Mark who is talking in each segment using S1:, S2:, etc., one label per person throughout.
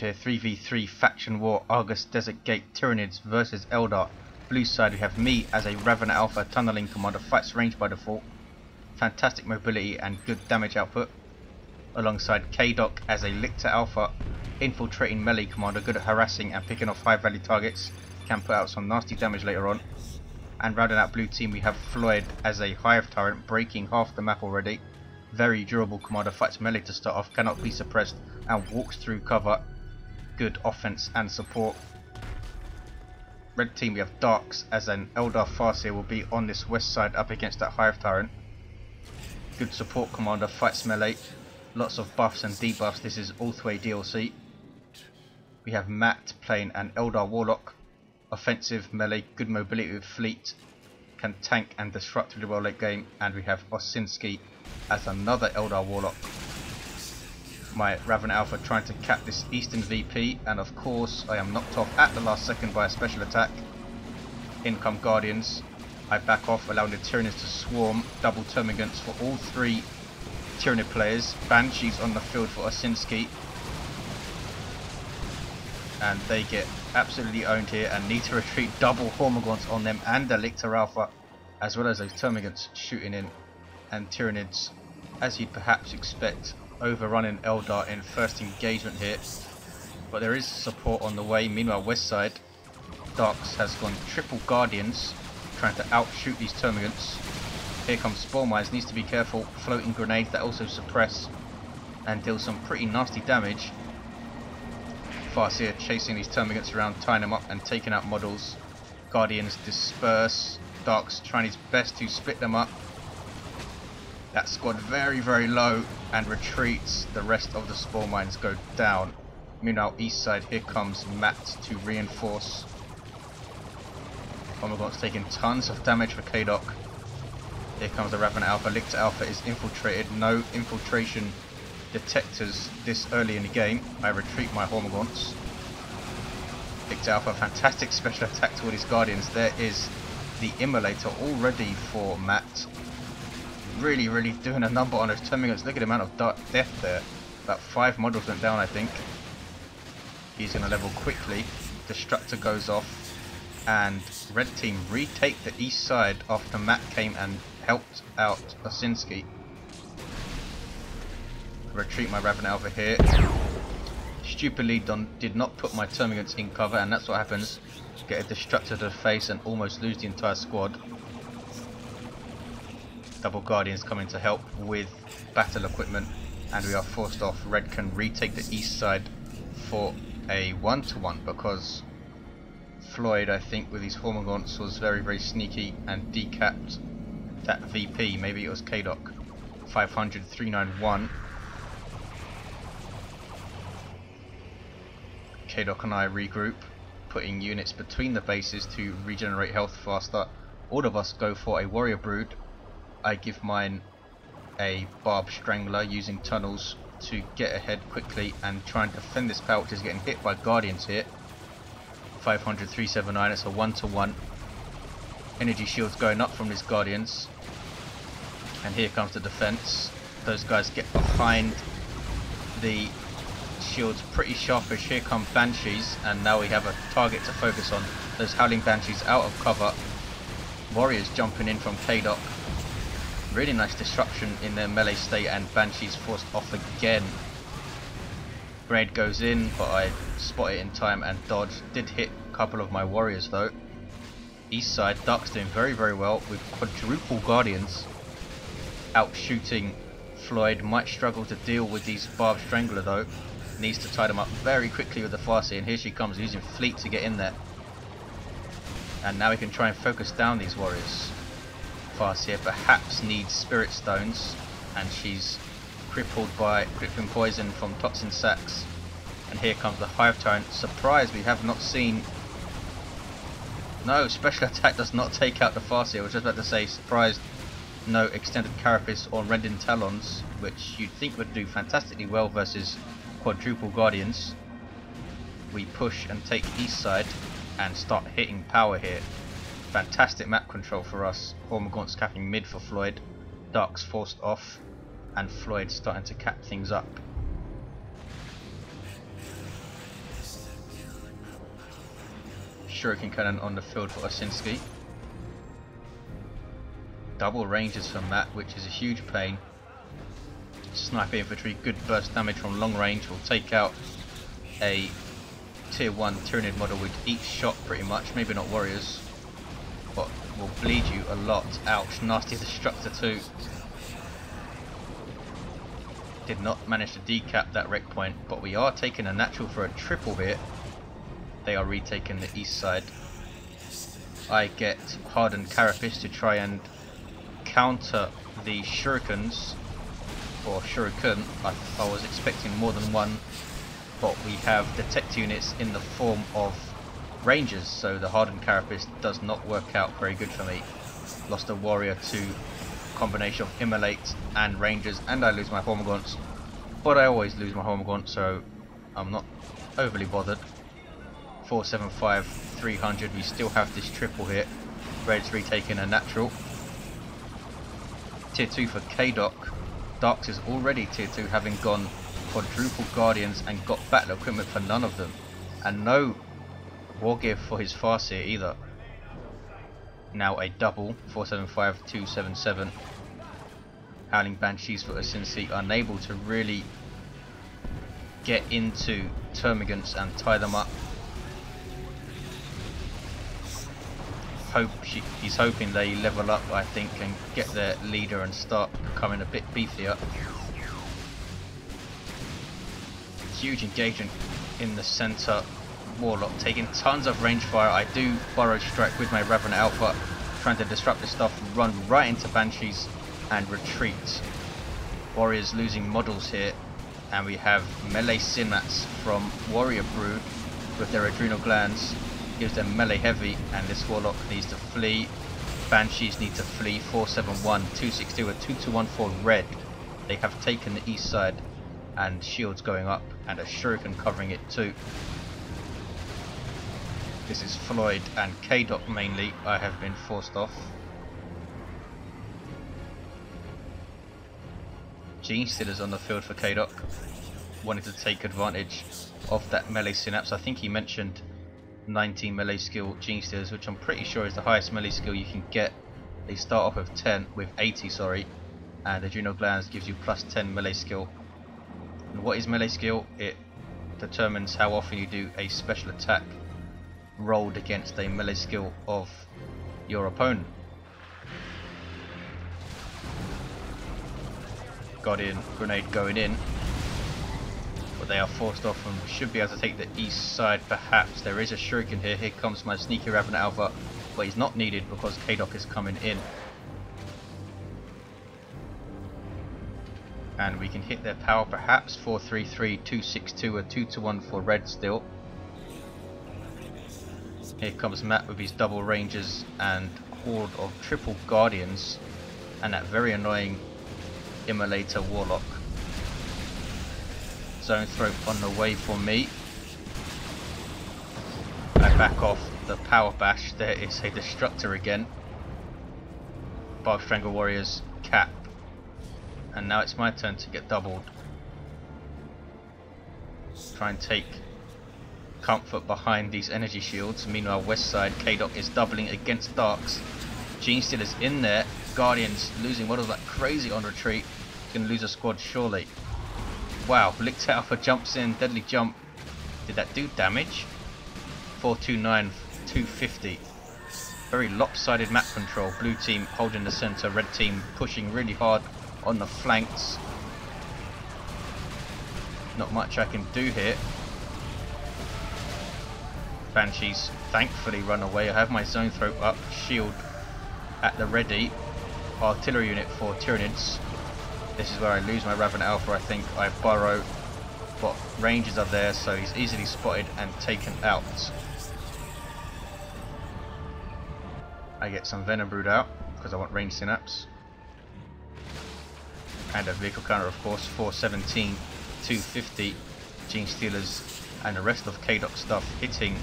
S1: Indrid here, 3v3 Faction War, Argus Desert Gate, Tyranids versus Eldar. Blue side we have me as a Retribution Alpha tunneling commander, fights range by default, fantastic mobility and good damage output. Alongside kaidok as a Lictor Alpha, infiltrating melee commander, good at harassing and picking off high value targets, can put out some nasty damage later on. And rounding out blue team we have Floid as a Hive Tyrant, breaking half the map already. Very durable commander, fights melee to start off, cannot be suppressed and walks through cover. Good offense and support. Red team we have Darks as an Eldar Farseer, will be on this west side up against that Hive Tyrant. Good support commander, fights melee, lots of buffs and debuffs. This is all the way DLC. We have Matt playing an Eldar Warlock, offensive melee, good mobility with fleet, can tank and disrupt really well late game. And we have Osinski as another Eldar Warlock. My Retribution Alpha trying to cap this Eastern VP, and of course I am knocked off at the last second by a special attack. In come Guardians. I back off, allowing the Tyranids to swarm, double termagants for all three Tyranid players. Banshees on the field for Osinski, and they get absolutely owned here and need to retreat. Double Hormagaunts on them and the Lictor Alpha, as well as those termagants shooting in. And Tyranids, as you'd perhaps expect, overrunning Eldar in first engagement here, but there is support on the way. Meanwhile west side, Darks has gone triple Guardians, trying to outshoot these termagants. Here comes Spore Mines, needs to be careful. Floating grenades that also suppress and deal some pretty nasty damage. Farseer chasing these termagants around, tying them up and taking out models. Guardians disperse, Darks trying his best to split them up. That squad very low and retreats. The rest of the Spore Mines go down. Meanwhile east side, here comes Matt to reinforce. Hormagaunts taking tons of damage for kaidok. Here comes the Retribution Alpha. Lictor Alpha is infiltrated. No infiltration detectors this early in the game. I retreat my Hormagaunts. Lictor Alpha, fantastic special attack to all these Guardians. There is the Immolator already for Matt. Really doing a number on those termagants. Look at the amount of death there. About 5 models went down, I think. He's going to level quickly. Destructor goes off. And red team retake the east side after Matt came and helped out Osinski. Retreat my Retribution Alpha here. Stupidly did not put my termagants in cover, and that's what happens. Get a destructor to the face and almost lose the entire squad. Double Guardians coming to help with battle equipment, and we are forced off. Red can retake the east side for a 1-to-1 because Floid, I think, with his Hormagaunts was very sneaky and decapped that VP. Maybe it was kaidok. 500, 391. kaidok and I regroup, putting units between the bases to regenerate health faster. All of us go for a Warrior Brood. I give mine a Barb Strangler, using tunnels to get ahead quickly and try and defend this power, which is getting hit by Guardians here. 500, 379, it's a 1-to-1. Energy shields going up from these Guardians. And here comes the defense. Those guys get behind the shields pretty sharpish. Here come Banshees, and now we have a target to focus on. Those Howling Banshees out of cover. Warriors jumping in from kaidok. Really nice disruption in their melee state, and Banshees forced off again. Grenade goes in, but I spot it in time and dodge. Did hit a couple of my warriors though. East side, Dark's doing very well with quadruple Guardians. Out shooting Floid, might struggle to deal with these Barb Strangler though. Needs to tie them up very quickly with the Farseer, and here she comes using fleet to get in there. And now we can try and focus down these warriors. Farseer perhaps needs Spirit Stones, and she's crippled by crippling poison from Toxin Sacs. And here comes the Hive Tyrant. Surprise, we have not seen... No, special attack does not take out the Farseer. I was just about to say, surprised no extended carapace or rending talons, which you'd think would do fantastically well versus quadruple Guardians. We push and take east side and start hitting power here. Fantastic map control for us. Hormagaunts capping mid for Floid. Darks forced off, and Floyd starting to cap things up. Shuriken Cannon on the field for Osinski. Double ranges from Matt, which is a huge pain. Sniper infantry, good burst damage from long range, will take out a tier 1 Tyranid model with each shot pretty much, maybe not warriors, but will bleed you a lot. Ouch, nasty destructor too. Did not manage to decap that wreck point, but we are taking a natural for a triple here. They are retaking the east side. I get hardened carapace to try and counter the shurikens, or shuriken. I was expecting more than one, but we have detect units in the form of rangers, so the hardened carapace does not work out very good for me. Lost a warrior to combination of immolate and rangers, and I lose my hormagaunts, but I always lose my hormagaunt, so I'm not overly bothered. 475, 300, we still have this triple hit. Red's retaking a natural. Tier 2 for kaidok. Darks is already tier 2, having gone quadruple guardians and got battle equipment for none of them, and no war gear for his Farseer either. Now a double, 475, 277. Howling Banshees for Osinski, unable to really get into termagants and tie them up. He's hoping they level up, I think, and get their leader and start becoming a bit beefier. Huge engagement in the centre. Warlock taking tons of range fire. I do burrow strike with my Revenant Alpha, trying to disrupt this stuff, run right into Banshees and retreat. Warriors losing models here, and we have melee Synats from Warrior Brood with their adrenal glands. Gives them melee heavy, and this Warlock needs to flee. Banshees need to flee. 471, 262, a 2214 for red. They have taken the east side, and shields going up, and a shuriken covering it too. This is Floid and kaidok mainly. I have been forced off. Gene Stealers on the field for kaidok. Wanted to take advantage of that melee synapse. I think he mentioned 19 melee skill Gene Stealers, which I'm pretty sure is the highest melee skill you can get. They start off with 80, sorry, and Adrenal Glands gives you plus 10 melee skill. And what is melee skill? It determines how often you do a special attack rolled against a melee skill of your opponent. Got in, grenade going in, but they are forced off and should be able to take the east side perhaps. There is a shuriken here. Here comes my sneaky Revenant Alpha, but he's not needed because kaidok is coming in. And we can hit their power perhaps. 433, 262, a 2-1 for red still. Here comes Matt with his double rangers and horde of triple guardians, and that very annoying Immolator Warlock. Zone Throat on the way for me. I back off the power bash. There is a destructor again. Barb Strangle Warriors cap. And now it's my turn to get doubled. Try and take comfort behind these energy shields. Meanwhile, west side, kaidok is doubling against Darks. Gene Stealer's in there. Guardians losing models like crazy on retreat. Gonna lose a squad surely. Wow, Lictor Alpha jumps in, deadly jump. Did that do damage? 429, 250. Very lopsided map control. Blue team holding the center, red team pushing really hard on the flanks. Not much I can do here. Banshees thankfully run away. I have my Zone Throat up, shield at the ready. Artillery unit for Tyranids. This is where I lose my Revenant Alpha, I think. I burrow, but rangers are there, so he's easily spotted and taken out. I get some Venom Brood out, because I want range synapse. And a vehicle counter, of course. 417, 250, Gene Stealers, and the rest of kaidok stuff hitting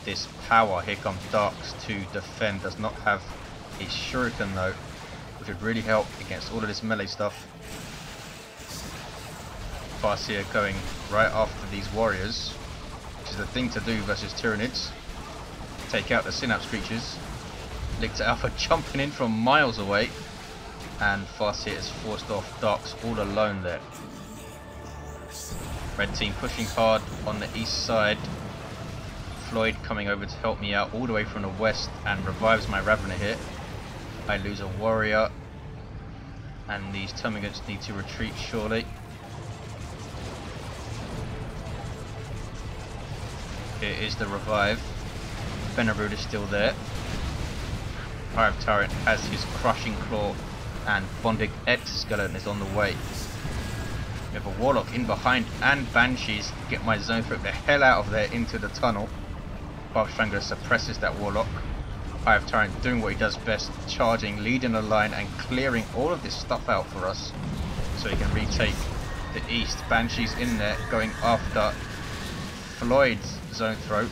S1: this power. Here comes Darks to defend. Does not have a shuriken though, which would really help against all of this melee stuff. Farseer going right after these warriors, which is the thing to do versus Tyranids. take out the Synapse creatures. Lictor Alpha jumping in from miles away, and Farseer is forced off. Dark's all alone there. Red team pushing hard on the east side. Floid coming over to help me out all the way from the west and revives my Ravener here. I lose a warrior, and these Termagants need to retreat surely. Here is the revive. Venerbrood is still there. Hive Tyrant has his Crushing Claw, and Bondic Exoskeleton is on the way. We have a Warlock in behind and Banshees. Get my Zone Throat the hell out of there into the tunnel. Barb Strangler suppresses that Warlock. Hive Tyrant doing what he does best, charging, leading the line and clearing all of this stuff out for us so he can retake the east. Banshees in there going after Floyd's Zone Throat,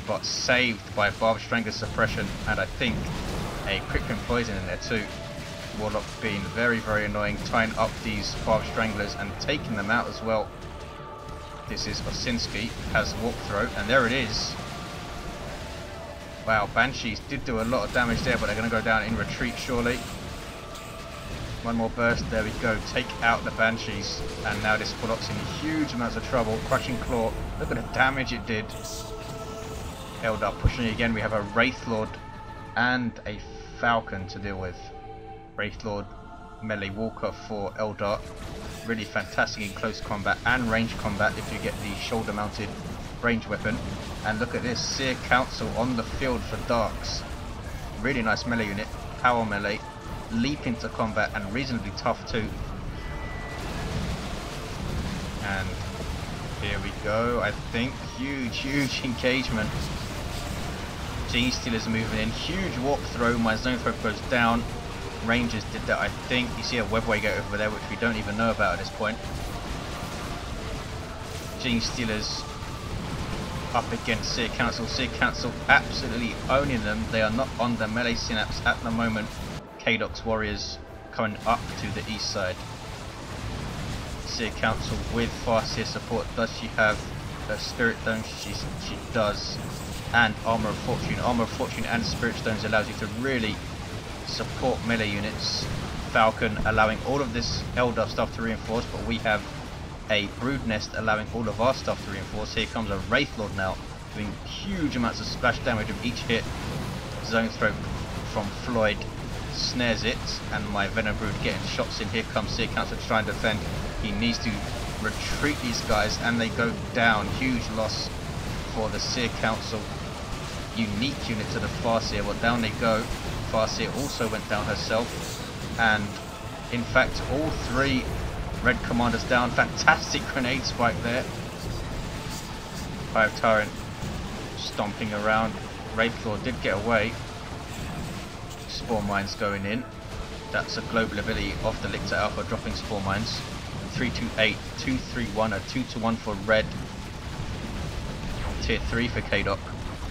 S1: but saved by Barb Strangler suppression and I think a Crippling Poison in there too. Warlock being very, very annoying, tying up these Barb Stranglers and taking them out as well. This is Osinski, has Warp Throat, and there it is. Wow, Banshees did do a lot of damage there, but they're going to go down in retreat surely. One more burst, there we go, take out the Banshees, and now this Warlock's in huge amounts of trouble. Crushing Claw, look at the damage it did. Eldar pushing again, we have a Wraithlord and a Falcon to deal with. Wraithlord, melee walker for Eldar. Really fantastic in close combat and range combat if you get the shoulder mounted range weapon. And look at this, Seer Council on the field for Darks. Really nice melee unit, power melee, leap into combat and reasonably tough too. And here we go, I think, huge engagement. Gene Stealer's moving in, huge warp throw, my Zone Throat goes down. Rangers did that, I think. You see a Webwager over there, which we don't even know about at this point. Gene Stealers up against Seer Council. Seer Council absolutely owning them. They are not on the melee Synapse at the moment. Kaidok's warriors coming up to the east side. Seer Council with Farseer support. Does she have a Spirit Stone? She does. And Armor of Fortune. Armor of Fortune and Spirit Stones allows you to really support melee units. Falcon allowing all of this Eldar stuff to reinforce, but we have a Brood Nest allowing all of our stuff to reinforce. Here comes a Wraithlord now, doing huge amounts of splash damage with each hit. Zone Throat from Floyd snares it, and my Venerbrood getting shots in. Here comes Seer Council to try and defend. He needs to retreat these guys, and they go down. Huge loss for the Seer Council. Unique unit to the Farseer, well down they go. Farseer also went down herself, and in fact all three red commanders down. Fantastic grenade spike there. Hive Tyrant stomping around. Wraithlord did get away. Spore mines going in. That's a global ability off the Lictor Alpha, dropping spore mines. 328, 231, a 2-1 for red. Tier 3 for kaidok.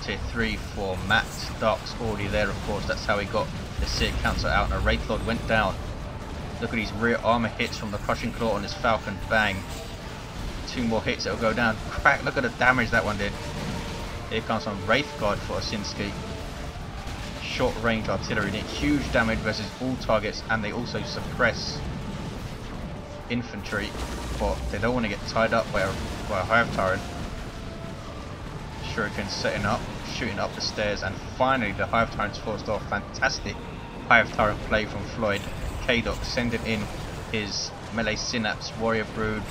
S1: Tier 3 for Matt. Dark's already there, of course. That's how he got the Seer Council out, and a Wraithlord went down. Look at these rear armor hits from the Crushing Claw on his Falcon. Bang. 2 more hits, it'll go down. Crack, look at the damage that one did. Here comes some Wraithguard for Osinski. Short range artillery did huge damage versus all targets, and they also suppress infantry, but they don't want to get tied up by a Hive Tyrant. Shuriken setting up, shooting up the stairs, and finally the Hive Tyrant's forced off. Fantastic Hive Tyrant play from Floyd. kaidok sending in his melee Synapse. Warrior Brood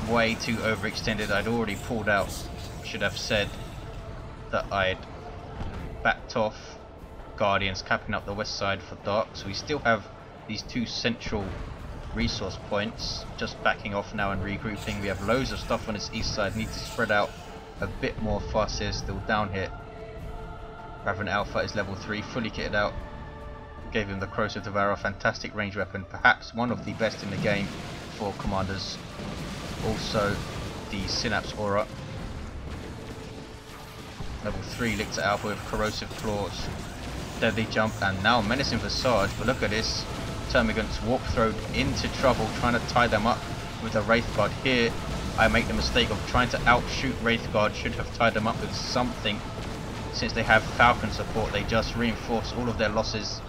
S1: way too overextended. I'd already pulled out. Should have said that I'd backed off. Guardians capping up the west side for Dark, so we still have these 2 central resource points. Just backing off now and regrouping. We have loads of stuff on this east side. Need to spread out a bit more. Farseer still down here. Tyraniid Alpha is level 3, fully kitted out. Gave him the Corrosive Devourer, fantastic range weapon, perhaps one of the best in the game for commanders. Also the Synapse Aura. Level 3 Lictor Alpha with Corrosive Claws. Deadly Jump, and now Menacing Visage, but look at this. Termagants Warp Throat into trouble, trying to tie them up with a Wraithguard. Here I make the mistake of trying to outshoot Wraithguard. Should have tied them up with something. since they have Falcon support, they just reinforce all of their losses.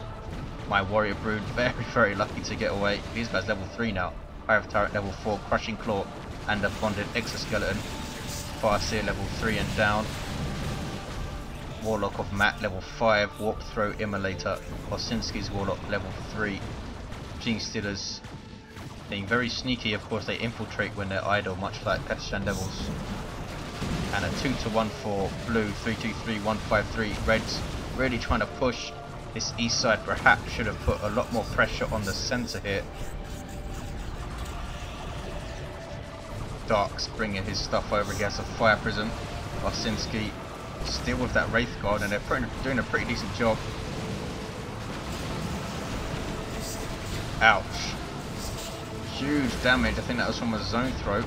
S1: My Warrior Brood very lucky to get away. These guys level 3 now. I have Tyrant level 4, Crushing Claw and a Bonded Exoskeleton. Farseer level 3 and down. Warlock of Matt level 5, Warp Throw Immolator. Osinski's Warlock level 3. Gene Stealers being very sneaky, of course they infiltrate when they're idle, much like Kashan Devils. And a 2-to-1 for blue, 3-2-3, 1-5-3. Reds really trying to push this east side. Perhaps should have put a lot more pressure on the centre here. Dark's bringing his stuff over. He has a Fire Prism. Osinski still with that Wraith Guard, and they're doing a pretty decent job. Ouch. Huge damage. I think that was from a Zone Throat.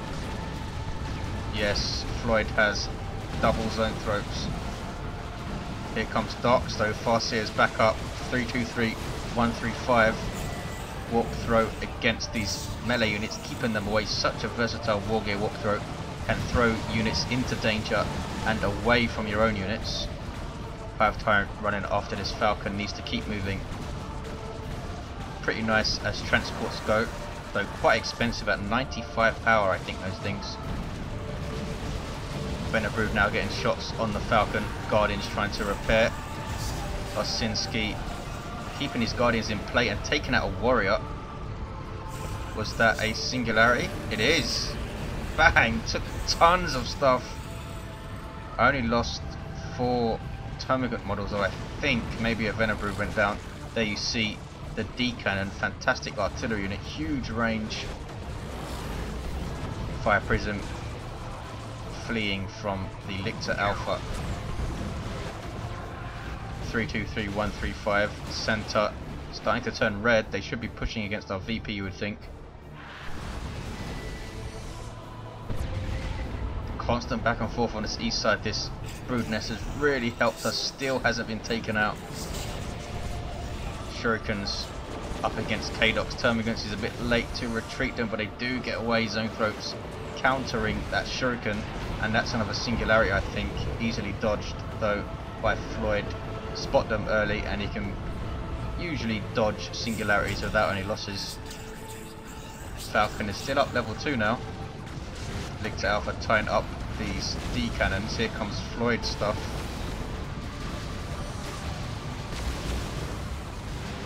S1: Yes, Floyd has double Zone Throats. Here comes Darks though. Farseer is back up. 3-2-3, 1-3-5. Warp Throw against these melee units, keeping them away. Such a versatile Wargear Warp Throw. Can throw units into danger and away from your own units. 5 Tyrant running after this Falcon, needs to keep moving. Pretty nice as transports go, though quite expensive at 95 power, I think, those things. Venom now getting shots on the Falcon. Guardians trying to repair. Osinski keeping his Guardians in play and taking out a Warrior. Was that a singularity? It is! Bang! Took tons of stuff. I only lost 4 Termagant models, though I think maybe a Venom went down. There you see the D cannon, fantastic artillery unit, huge range. Fire Prism fleeing from the Lictor Alpha. 3-2-3, 1-3-5. Center starting to turn red. They should be pushing against our VP, you would think. Constant back and forth on this east side. This brood nest has really helped us. Still hasn't been taken out. Shurikens up against Kaidoks. Termagants is a bit late to retreat them, but they do get away. Zone Throats countering that Shuriken, and that's another singularity, I think, easily dodged though by Floyd. Spot them early and he can usually dodge singularities without any losses. Falcon is still up level 2 now. Lictor Alpha tying up these D cannons. Here comes Floyd stuff.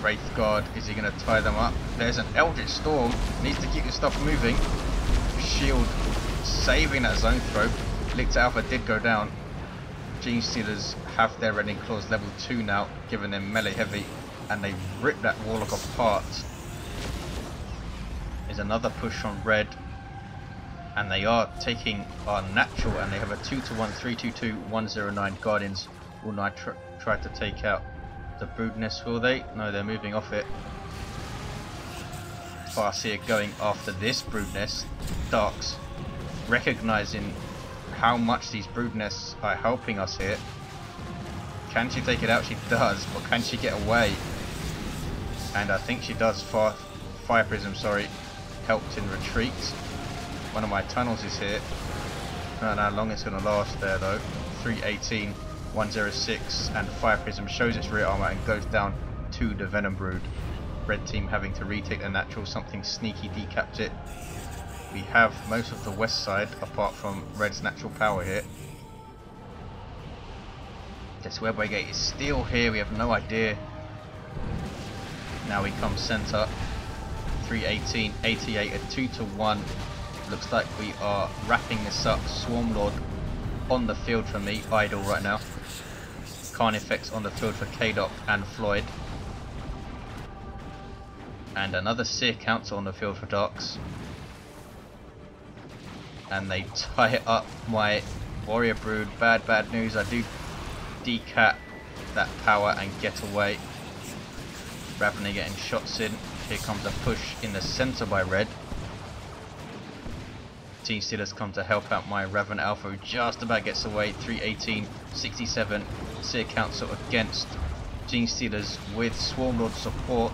S1: Wraith Guard, is he going to tie them up? There's an Eldritch Storm, needs to keep his stuff moving. Shield saving that Zone Throat. Lictor Alpha did go down. Gene Stealers have their Rending Claws level 2 now, giving them melee heavy, and they rip that Warlock apart. There's another push on red, and they are taking our natural, and they have a 2-to-1, 3-2-2, 1-0-9 Guardians will now try to take out the brood nest, will they? No, they're moving off it. Farseer going after this brood nest. Darks recognizing how much these brood nests are helping us here. Can she take it out? She does, but can she get away? And I think she does. Fire Prism, sorry, helped in retreat. One of my tunnels is here. I don't know how long it's going to last there though. 318, 106, and Fire Prism shows its rear armor and goes down to the Venom Brood. Red team having to retake the natural, something sneaky decapped it. We have most of the west side apart from Red's natural power here. This Webway Gate is still here, we have no idea. Now we come center. 318, 88, a 2-to-1. Looks like we are wrapping this up. Swarmlord on the field for me, idle right now. Carnifex on the field for kaidok and Floyd. And another Seer Council on the field for Darks. And they tie up my Warrior Brood. Bad news. I do decap that power and get away. Ravener getting shots in. Here comes a push in the center by red. Team Stealers come to help out my Ravener Alpha, who just about gets away. 318, 67. Seer Council against Gene Stealers with Swarmlord support.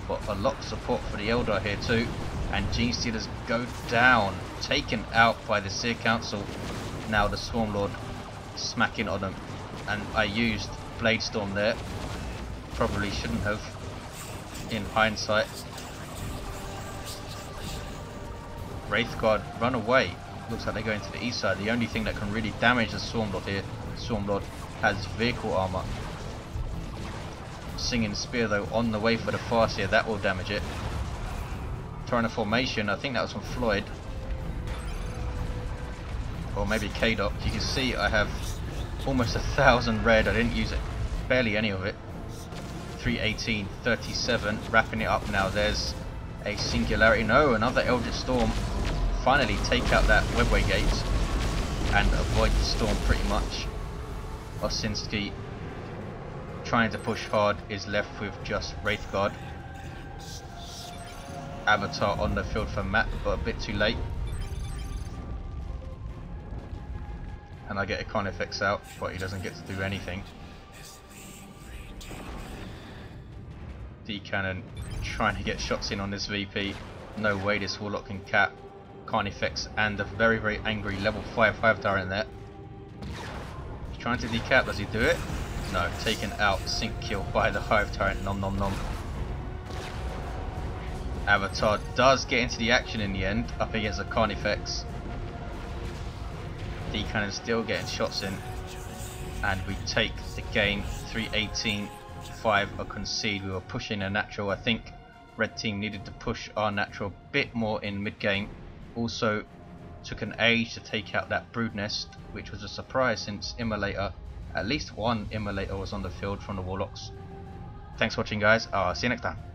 S1: Got a lot of support for the Eldar here too. And Gene Stealers go down, taken out by the Seer Council. Now the Swarmlord smacking on them. and I used Blade Storm there. Probably shouldn't have, in hindsight. Wraithguard, run away. Looks like they're going to the east side. The only thing that can really damage the Swarmlord here, Swarmlord has vehicle armor. Singing Spear though on the way for the Farseer, that will damage it. Tyrant formation, I think that was from Floid. Or maybe kaidok. You can see I have almost 1,000 red. I didn't use it, barely any of it. 318, 37, wrapping it up now. There's a singularity. No, another Eldritch Storm. Finally take out that webway gate and avoid the storm pretty much. Osinski, trying to push hard, is left with just Wraithguard. Avatar on the field for Matt, but a bit too late. And I get a Carnifex out, but he doesn't get to do anything. D-Cannon trying to get shots in on this VP. No way this Warlock can cap Carnifex and a very, very angry level 5 Hive Tyrant there. He's trying to decap, does he do it? No, taken out, sync kill by the Hive Tyrant, nom nom nom. Avatar does get into the action in the end, up against a Carnifex. D-Cannon still getting shots in, and we take the game 318-5, a concede. We were pushing a natural. I think red team needed to push our natural a bit more in mid game. Also took an age to take out that brood nest, which was a surprise since Immolator, at least one Immolator was on the field from the Warlocks. Thanks for watching guys, I'll see you next time.